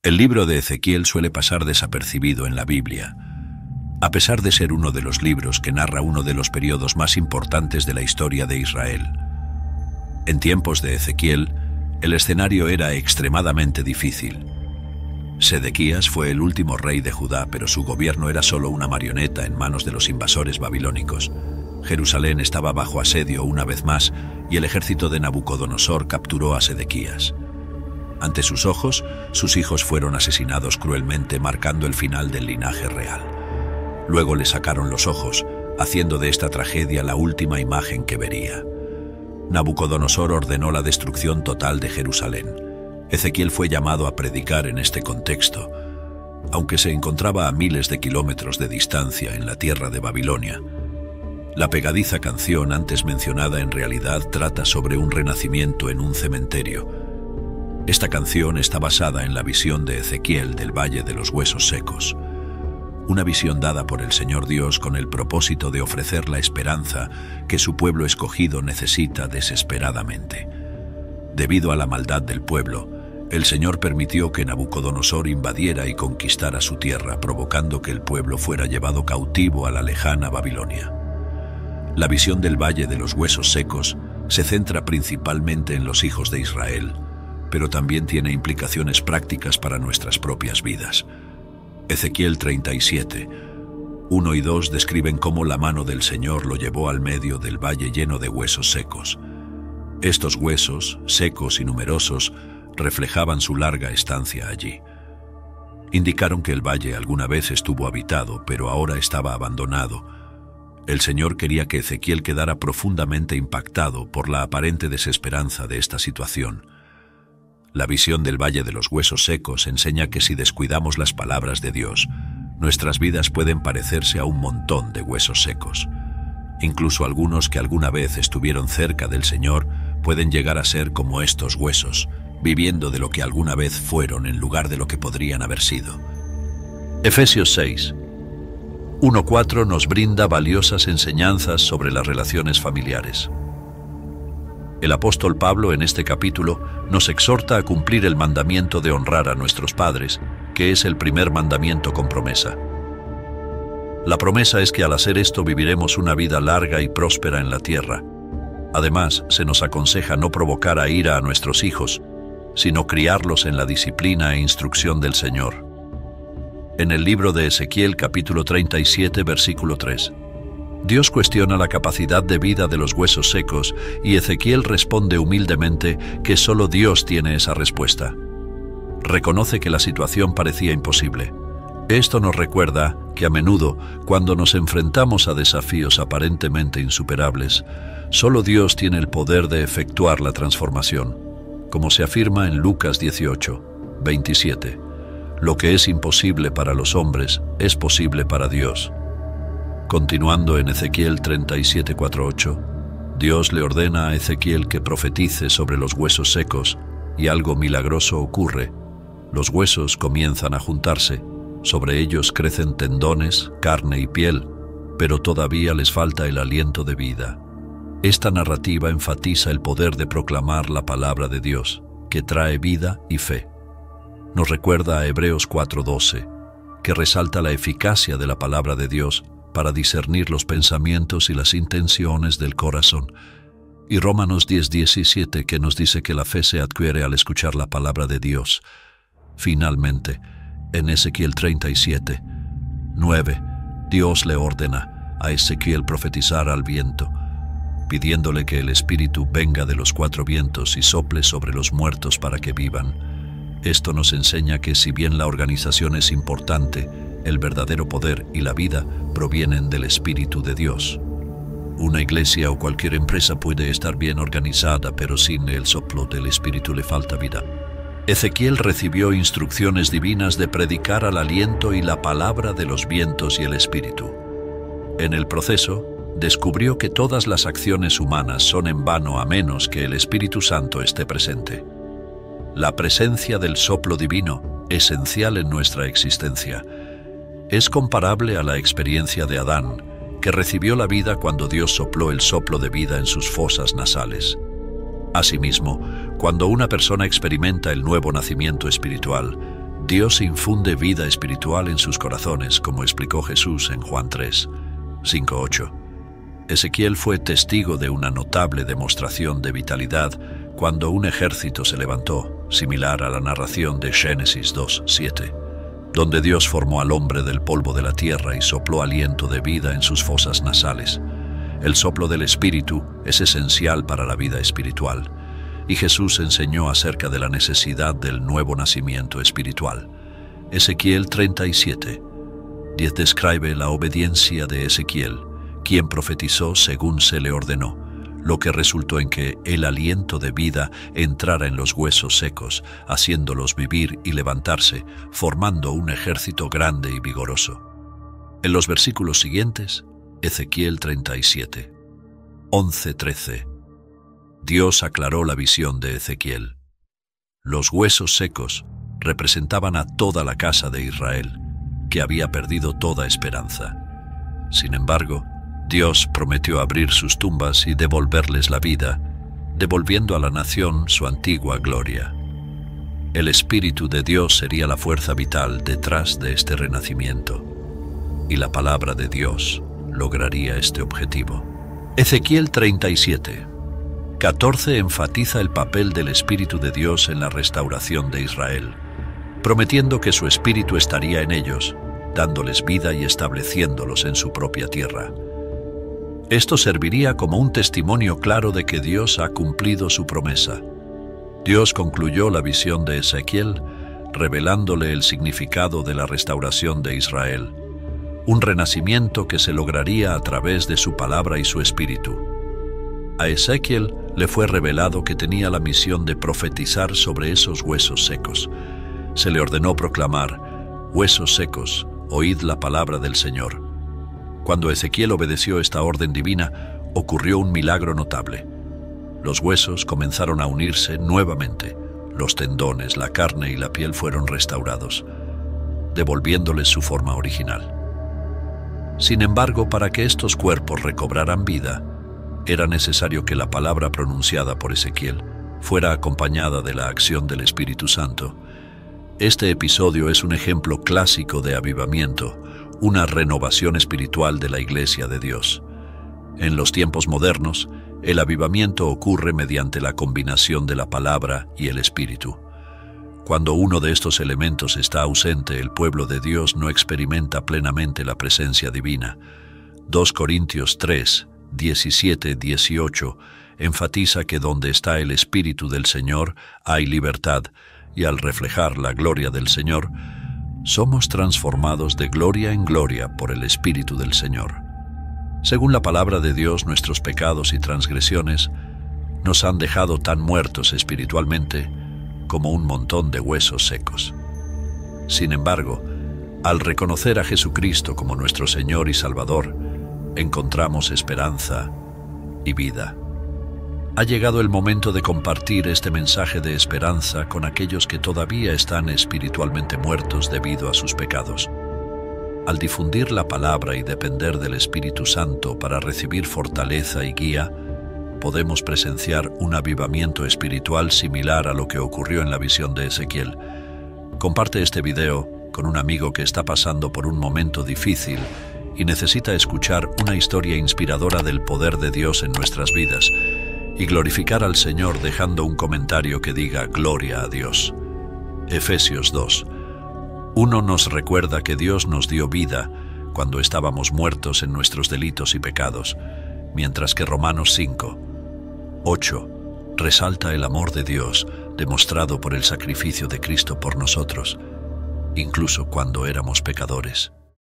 El libro de Ezequiel suele pasar desapercibido en la Biblia, a pesar de ser uno de los libros que narra uno de los periodos más importantes de la historia de Israel. En tiempos de Ezequiel, el escenario era extremadamente difícil. Sedequías fue el último rey de Judá, pero su gobierno era solo una marioneta en manos de los invasores babilónicos. Jerusalén estaba bajo asedio una vez más y el ejército de Nabucodonosor capturó a Sedequías. Ante sus ojos, sus hijos fueron asesinados cruelmente, marcando el final del linaje real. Luego le sacaron los ojos, haciendo de esta tragedia la última imagen que vería. Nabucodonosor ordenó la destrucción total de Jerusalén. Ezequiel fue llamado a predicar en este contexto, aunque se encontraba a miles de kilómetros de distancia en la tierra de Babilonia. La pegadiza canción antes mencionada en realidad trata sobre un renacimiento en un cementerio. Esta canción está basada en la visión de Ezequiel del Valle de los Huesos Secos, una visión dada por el Señor Dios con el propósito de ofrecer la esperanza que su pueblo escogido necesita desesperadamente. Debido a la maldad del pueblo, el Señor permitió que Nabucodonosor invadiera y conquistara su tierra, provocando que el pueblo fuera llevado cautivo a la lejana Babilonia. La visión del Valle de los Huesos Secos se centra principalmente en los hijos de Israel, pero también tiene implicaciones prácticas para nuestras propias vidas. Ezequiel 37, 1 y 2 describen cómo la mano del Señor lo llevó al medio del valle lleno de huesos secos. Estos huesos, secos y numerosos, reflejaban su larga estancia allí. Indicaron que el valle alguna vez estuvo habitado, pero ahora estaba abandonado. El Señor quería que Ezequiel quedara profundamente impactado por la aparente desesperanza de esta situación. La visión del Valle de los Huesos Secos enseña que si descuidamos las palabras de Dios, nuestras vidas pueden parecerse a un montón de huesos secos. Incluso algunos que alguna vez estuvieron cerca del Señor pueden llegar a ser como estos huesos, viviendo de lo que alguna vez fueron en lugar de lo que podrían haber sido. Efesios 6, 1-4 nos brinda valiosas enseñanzas sobre las relaciones familiares. El apóstol Pablo en este capítulo nos exhorta a cumplir el mandamiento de honrar a nuestros padres, que es el primer mandamiento con promesa. La promesa es que al hacer esto viviremos una vida larga y próspera en la tierra. Además, se nos aconseja no provocar a ira a nuestros hijos, sino criarlos en la disciplina e instrucción del Señor. En el libro de Ezequiel, capítulo 37, versículo 3, Dios cuestiona la capacidad de vida de los huesos secos y Ezequiel responde humildemente que solo Dios tiene esa respuesta. Reconoce que la situación parecía imposible. Esto nos recuerda que a menudo, cuando nos enfrentamos a desafíos aparentemente insuperables, solo Dios tiene el poder de efectuar la transformación, como se afirma en Lucas 18, 27. Lo que es imposible para los hombres es posible para Dios. Continuando en Ezequiel 37, 4-8, Dios le ordena a Ezequiel que profetice sobre los huesos secos y algo milagroso ocurre. Los huesos comienzan a juntarse, sobre ellos crecen tendones, carne y piel, pero todavía les falta el aliento de vida. Esta narrativa enfatiza el poder de proclamar la palabra de Dios, que trae vida y fe. Nos recuerda a Hebreos 4:12, que resalta la eficacia de la palabra de Dios para discernir los pensamientos y las intenciones del corazón. Y Romanos 10:17, que nos dice que la fe se adquiere al escuchar la palabra de Dios. Finalmente, en Ezequiel 37, 9, Dios le ordena a Ezequiel profetizar al viento, pidiéndole que el Espíritu venga de los 4 vientos y sople sobre los muertos para que vivan. Esto nos enseña que si bien la organización es importante, el verdadero poder y la vida provienen del Espíritu de Dios. Una iglesia o cualquier empresa puede estar bien organizada, pero sin el soplo del Espíritu le falta vida. Ezequiel recibió instrucciones divinas de predicar al aliento y la palabra de los vientos y el Espíritu. En el proceso, descubrió que todas las acciones humanas son en vano a menos que el Espíritu Santo esté presente. La presencia del soplo divino, esencial en nuestra existencia, es comparable a la experiencia de Adán, que recibió la vida cuando Dios sopló el soplo de vida en sus fosas nasales. Asimismo, cuando una persona experimenta el nuevo nacimiento espiritual, Dios infunde vida espiritual en sus corazones, como explicó Jesús en Juan 3, 5-8. Ezequiel fue testigo de una notable demostración de vitalidad cuando un ejército se levantó, similar a la narración de Génesis 2:7, donde Dios formó al hombre del polvo de la tierra y sopló aliento de vida en sus fosas nasales. El soplo del Espíritu es esencial para la vida espiritual, y Jesús enseñó acerca de la necesidad del nuevo nacimiento espiritual. Ezequiel 37:10 describe la obediencia de Ezequiel, quien profetizó según se le ordenó, lo que resultó en que el aliento de vida entrara en los huesos secos, haciéndolos vivir y levantarse, formando un ejército grande y vigoroso. En los versículos siguientes, Ezequiel 37, 11-13, Dios aclaró la visión de Ezequiel. Los huesos secos representaban a toda la casa de Israel, que había perdido toda esperanza. Sin embargo, Dios prometió abrir sus tumbas y devolverles la vida, devolviendo a la nación su antigua gloria. El Espíritu de Dios sería la fuerza vital detrás de este renacimiento, y la palabra de Dios lograría este objetivo. Ezequiel 37:14 enfatiza el papel del Espíritu de Dios en la restauración de Israel, prometiendo que su Espíritu estaría en ellos, dándoles vida y estableciéndolos en su propia tierra. Esto serviría como un testimonio claro de que Dios ha cumplido su promesa. Dios concluyó la visión de Ezequiel, revelándole el significado de la restauración de Israel, un renacimiento que se lograría a través de su palabra y su espíritu. A Ezequiel le fue revelado que tenía la misión de profetizar sobre esos huesos secos. Se le ordenó proclamar: «Huesos secos, oíd la palabra del Señor». Cuando Ezequiel obedeció esta orden divina, ocurrió un milagro notable. Los huesos comenzaron a unirse nuevamente. Los tendones, la carne y la piel fueron restaurados, devolviéndoles su forma original. Sin embargo, para que estos cuerpos recobraran vida, era necesario que la palabra pronunciada por Ezequiel fuera acompañada de la acción del Espíritu Santo. Este episodio es un ejemplo clásico de avivamiento, una renovación espiritual de la Iglesia de Dios. En los tiempos modernos, el avivamiento ocurre mediante la combinación de la palabra y el Espíritu. Cuando uno de estos elementos está ausente, el pueblo de Dios no experimenta plenamente la presencia divina. 2 Corintios 3, 17-18 enfatiza que donde está el Espíritu del Señor hay libertad, y al reflejar la gloria del Señor, somos transformados de gloria en gloria por el Espíritu del Señor. Según la palabra de Dios, nuestros pecados y transgresiones nos han dejado tan muertos espiritualmente como un montón de huesos secos. Sin embargo, al reconocer a Jesucristo como nuestro Señor y Salvador, encontramos esperanza y vida. Ha llegado el momento de compartir este mensaje de esperanza con aquellos que todavía están espiritualmente muertos debido a sus pecados. Al difundir la palabra y depender del Espíritu Santo para recibir fortaleza y guía, podemos presenciar un avivamiento espiritual similar a lo que ocurrió en la visión de Ezequiel. Comparte este video con un amigo que está pasando por un momento difícil y necesita escuchar una historia inspiradora del poder de Dios en nuestras vidas, y glorificar al Señor dejando un comentario que diga «Gloria a Dios». Efesios 2:1 nos recuerda que Dios nos dio vida cuando estábamos muertos en nuestros delitos y pecados, mientras que Romanos 5:8 resalta el amor de Dios demostrado por el sacrificio de Cristo por nosotros, incluso cuando éramos pecadores.